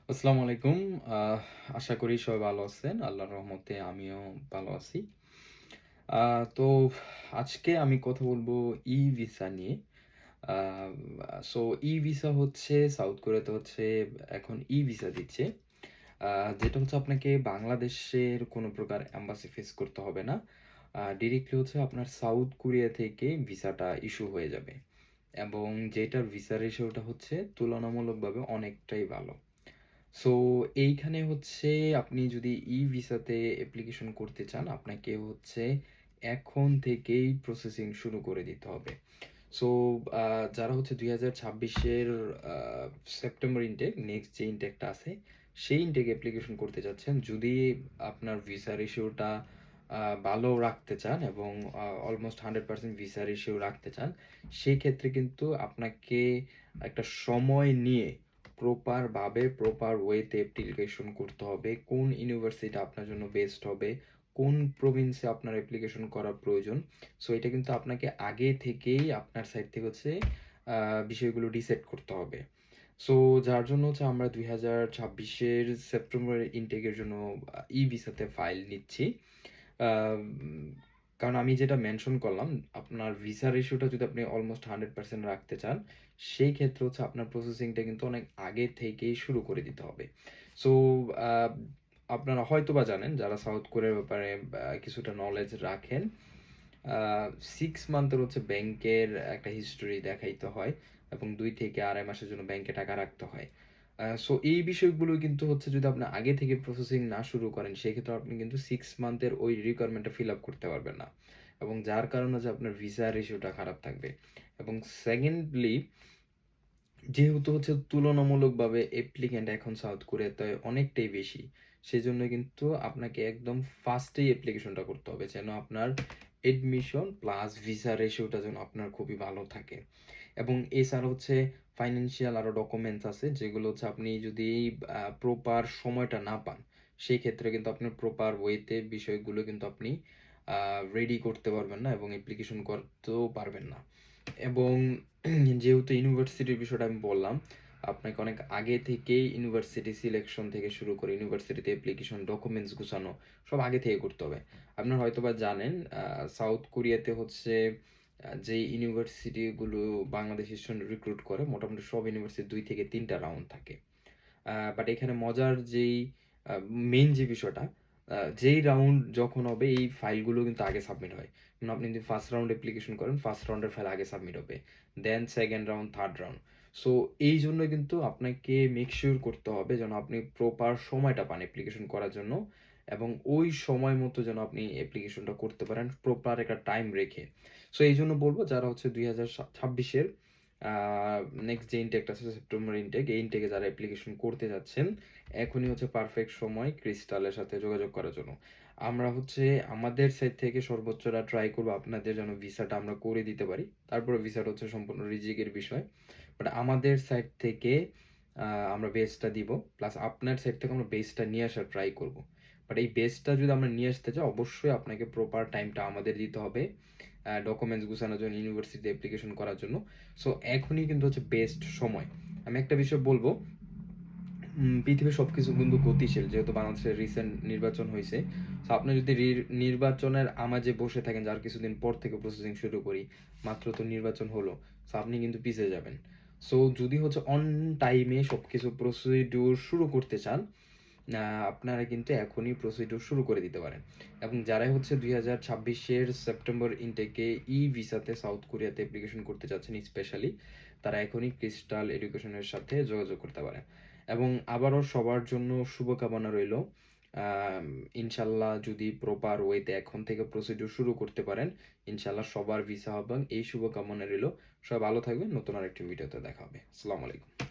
আসসালামু আলাইকুম। আহ আশা করি সবাই ভালো আছেন। আল্লাহর রহমতে আমিও ভালো আছি। তো আজকে আমি কথা বলবো ই-ভিসা নিয়ে। আ সো ই-ভিসা হচ্ছে সাউথ কোরিয়াতে হচ্ছে এখন ই-ভিসা দিচ্ছে। আ যেটা হচ্ছে আপনাকে বাংলাদেশের কোনো প্রকার এম্বাসি ফেস করতে হবে না। ডিরেক্টলি হচ্ছে আপনার সাউথ কোরিয়া থেকে ভিসাটা ইস্যু হয়ে যাবে। এবং যেটার ভিসা রেশিওটা হচ্ছে তুলনামূলকভাবে অনেকটাই ভালো। সো এইখানে হচ্ছে আপনি যদি ই-ভিসাতে অ্যাপ্লিকেশন করতে চান, আপনাকে হচ্ছে এখন থেকেই প্রসেসিং শুরু করে দিতে হবে। সো আ যারা হচ্ছে ২০২৬ এর আ সেপ্টেম্বর ইনটেক, নেক্সট যে ইনটেকটা আছে, সেই ইনটেকে অ্যাপ্লিকেশন করতে চাচ্ছেন, যদি আপনার ভিসা রেশিওটা আ ভালো রাখতে চান এবং অলমোস্ট 100% ভিসা রেশিও রাখতে চান, সেই ক্ষেত্রে কিন্তু আপনাকে একটা সময় নিয়ে প্রপার ভাবে, প্রপার ওয়েতে অ্যাপ্লিকেশন করতে হবে। কোন ইউনিভার্সিটি আপনার জন্য বেস্ট হবে, কোন প্রভিন্সে আপনার অ্যাপ্লিকেশন করা প্রয়োজন। সো এটা কিন্তু আপনাকে আগে থেকেই আপনার সাইড থেকে হচ্ছে বিষয়গুলো ডিসাইড করতে হবে। সো যার জন্য হচ্ছে আমরা ২০২৬ এর সেপ্টেম্বরের ইনটেকের জন্য ই-ভিসাতে ফাইল নিচ্ছি। আম কারণ আমি যেটা মেনশন করলাম, আপনার ভিসা রেশিওটা যদি আপনি অলমোস্ট 100% রাখতে চান, সেই ক্ষেত্রে হচ্ছে আপনার প্রসেসিংটা কিন্তু অনেক আগে থেকেই শুরু করে দিতে হবে। সো আ আপনারা হয়তোবা জানেন, যারা সাউথ কোরিয়ার ব্যাপারে কিছুটা নলেজ রাখেন, আ 6 মান্থের হচ্ছে ব্যাংকের একটা হিস্টরি দেখাইতে হয় এবং ২ থেকে ২.৫ মাসের জন্য ব্যাংকে টাকা রাখতে হয়। সো এই বিষয়গুলো কিন্তু হচ্ছে, যদি আপনি আগে থেকে প্রসেসিং না শুরু করেন, সেক্ষেত্রে আপনি কিন্তু 6 মান্থের ওই রিকোয়ারমেন্টটা ফিল আপ করতে পারবেন না। এবং যার কারণে যে আপনার ভিসা রেশিওটা খারাপ থাকবে। এবং সেকেন্ডলি, যেহেতু হচ্ছে তুলনামূলকভাবে অ্যাপ্লিক্যান্ট এখন সাউথ কোরিয়াতে অনেকটাই বেশি। সেজন্য কিন্তু আপনাকে একদম ফার্স্টেই অ্যাপ্লিকেশনটা করতে হবে, যেন আপনার অ্যাডমিশন প্লাস ভিসা রেশিওটা যেন আপনার খুবই ভালো থাকে। এবং এছাড়া হচ্ছে ফাইন্যান্সিয়াল আরো ডকুমেন্টস আছে, যেগুলো হচ্ছে আপনি যদি প্রপার সময়টা না পান, সেই ক্ষেত্রে কিন্তু আপনার প্রপার ওয়েতে বিষয়গুলো কিন্তু আপনি রেডি করতে পারবেন না এবং অ্যাপ্লিকেশন করতেও পারবেন না। এবং যেহেতু ইউনিভার্সিটির বিষয়টা আমি বললাম, আপনাকে অনেক আগে থেকেই ইউনিভার্সিটি সিলেকশন থেকে শুরু করে ইউনিভার্সিটিতে অ্যাপ্লিকেশন, ডকুমেন্টস গুছানো সব আগে থেকে করতে হবে। আপনারা হয়তোবা জানেন, সাউথ কোরিয়াতে হচ্ছে যেই ইউনিভার্সিটিগুলো বাংলাদেশের জন্য রিক্রুট করে, মোটামুটি সব ইউনিভার্সিটি ২ থেকে ৩ টা রাউন্ড থাকে। বাট এখানে মজার যেই আ মেইন যে বিষয়টা, যেই রাউন্ড যখন হবে এই ফাইলগুলো কিন্তু আগে সাবমিট হয়। মানে আপনি যদি ফার্স্ট রাউন্ড অ্যাপ্লিকেশন করেন, ফার্স্ট রাউন্ডের ফাইল আগে সাবমিট হবে। Then second round, third round. So এইজন্য কিন্তু আপনাকে মেক সিউর করতে হবে যেন আপনি প্রপার সময়টা পান অ্যাপ্লিকেশন করার জন্য, এবং ওই সময় মতো যেন আপনি অ্যাপ্লিকেশনটা করতে পারেন প্রপার একটা টাইম রেখে। সো এইজন্য বলব, যারা হচ্ছে ২০২৬ এর আ নেক্সট যে ইনটেকটা আছে সেপ্টেম্বর ইনটেক, এই ইনটেকে যারা অ্যাপ্লিকেশন করতে যাচ্ছেন, এখনই হচ্ছে পারফেক্ট সময় ক্রিস্টালের সাথে যোগাযোগ করার জন্য। আমরা হচ্ছে আমাদের সাইড থেকে সর্বোচ্চটা ট্রাই করব আপনাদের যেন ভিসাটা আমরা করে দিতে পারি। তারপরে ভিসাটা হচ্ছে সম্পূর্ণ রিজিকের বিষয়। বাট আমাদের সাইড থেকে আ আমরা বেস্টটা দিব। প্লাস আপনার সাইড থেকে আমরা বেস্টটা নিয়ে আসার ট্রাই করব। বাট এই বেস্টটা যদি আমরা নিয়ে আসতে চাই, অবশ্যই আপনাকে প্রপার টাইমটা আমাদের দিতে হবে। ডকুমেন্টস গুছানোর জন্য, ইউনিভার্সিটিতে অ্যাপ্লিকেশন করার জন্য। সো এখনই কিন্তু হচ্ছে বেস্ট সময়। আমি একটা বিষয় বলব, পৃথিবীর সবকিছু কিন্তু গতিশীল। যেহেতু বাংলাদেশের রিসেন্ট নির্বাচন হইছে। সো আপনি যদি নির্বাচনের আমেজে বসে থাকেন, যে আর কিছুদিন পর থেকে প্রসেসিং শুরু করি, মাত্র তো নির্বাচন হলো। সো আপনি কিন্তু পিছিয়ে যাবেন। সো যদি হচ্ছে অন টাইমে সবকিছু প্রসিডিউর শুরু করতে চান, আ আপনারা কিন্তু এখনই প্রসিডিউর শুরু করে দিতে পারেন। এবং যারাই হচ্ছে ২০২৬ এর সেপ্টেম্বর ইনটেকে ই-ভিসাতে সাউথ কোরিয়াতে অ্যাপ্লিকেশন করতে চাচ্ছেন স্পেশালি, তারা এখনই ক্রিস্টাল এডুকেশনের সাথে যোগাযোগ করতে পারেন। এবং আবারও সবার জন্য শুভকামনা রইলো। আম ইনশাআল্লাহ যদি প্রপার ওয়েতে এখন থেকে প্রসিডিউর শুরু করতে পারেন, ইনশাআল্লাহ সবার ভিসা হবে। এই শুভকামনা রইলো। সবাই ভালো থাকবেন। নতুন আরেকটি ভিডিওতে দেখা হবে। আসসালামু আলাইকুম।